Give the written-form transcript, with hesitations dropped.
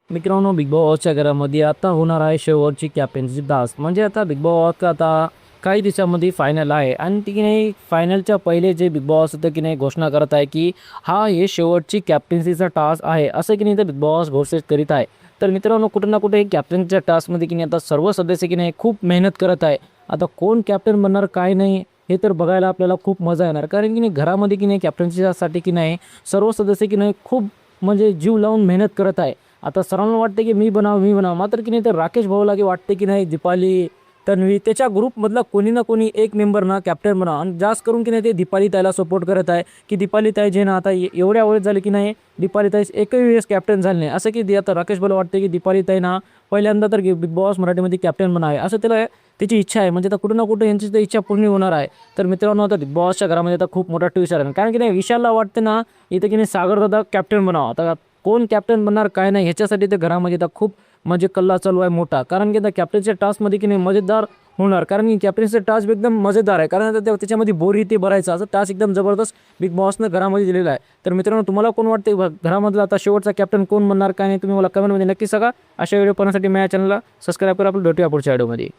मित्रांनो, बिग बॉसच्या घरामध्ये आता होणार आहे शेवटची कॅप्टन्सी टास्क. म्हणजे आता बिग बॉस आता काही दिवसामध्ये फायनल आहे आणि ती की नाही फायनलच्या पहिले जे बिग बॉस होतं की नाही घोषणा करत आहे की हा हे शेवटची कॅप्टन्सीचा टास्क आहे, असं की नाही तर बिग बॉस घोषित करीत आहे. तर मित्रांनो, कुठं ना कुठे कॅप्टनच्या टास्कमध्ये की नाही आता सर्व सदस्य की नाही खूप मेहनत करत आहे. आता कोण कॅप्टन बनणार काय नाही हे तर बघायला आपल्याला खूप मजा येणार, कारण की नाही घरामध्ये की नाही कॅप्टन्सीसाठी की नाही सर्व सदस्य की नाही खूप म्हणजे जीव लावून मेहनत करत आहे. आता सर्वांना वाटते की मी बनावं मात्र की नाही तर राकेश भाऊला की वाटते की नाही दीपाली, तन्वी त्याच्या ग्रुपमधला कोणी ना कोणी एक मेंबर ना कॅप्टन बनावं. आणि जास्त करून की नाही ते दीपाली ताईला सपोर्ट करत आहे की दीपाली ताई जे ना आता एवढ्या वेळेस झाले की नाही दीपाली ताई एकही वेळेस कॅप्टन झाले नाही, असं की आता राकेश भाऊला वाटते की दीपाली ताई ना पहिल्यांदा तर बिग बॉस मराठीमध्ये कॅप्टन बनावे असं त्याला त्याची इच्छा आहे. म्हणजे आता कुठं ना कुठं यांची तर इच्छा पूर्ण होणार आहे. तर मित्रांनो, आता बिग बॉसच्या घरामध्ये आता खूप मोठा ट्विस्ट आहे, कारण की नाही विशालला वाटते ना इथं की नाही सागर दादा कॅप्टन बनावा. आता कोण कॅप्टन बनणार काय नाही ह्याच्यासाठी ते घरामध्ये आता खूप म्हणजे कल्ला चालू आहे मोठा, कारण की आता कॅप्टनच्या टास्कमध्ये की नाही मजेदार होणार, कारण की कॅप्टनचं टास्क एकदम मजेदार आहे, कारण आता त्याच्यामध्ये बोरी ते भरायचं असं टास्क एकदम जबरदस्त बिग बॉसनं घरामध्ये दिलेला आहे. तर मित्रांनो, तुम्हाला कोण वाटते घरामधला आता शेवटचा कॅप्टन कोण बनणार काय नाही तुम्ही मला कमेंटमध्ये नक्की सांगा. अशा व्हिडिओ पाहण्यासाठी माझ्या चॅनलला सबस्क्राईब करा. आपण भेटूया पुढच्या व्हिडिओमध्ये.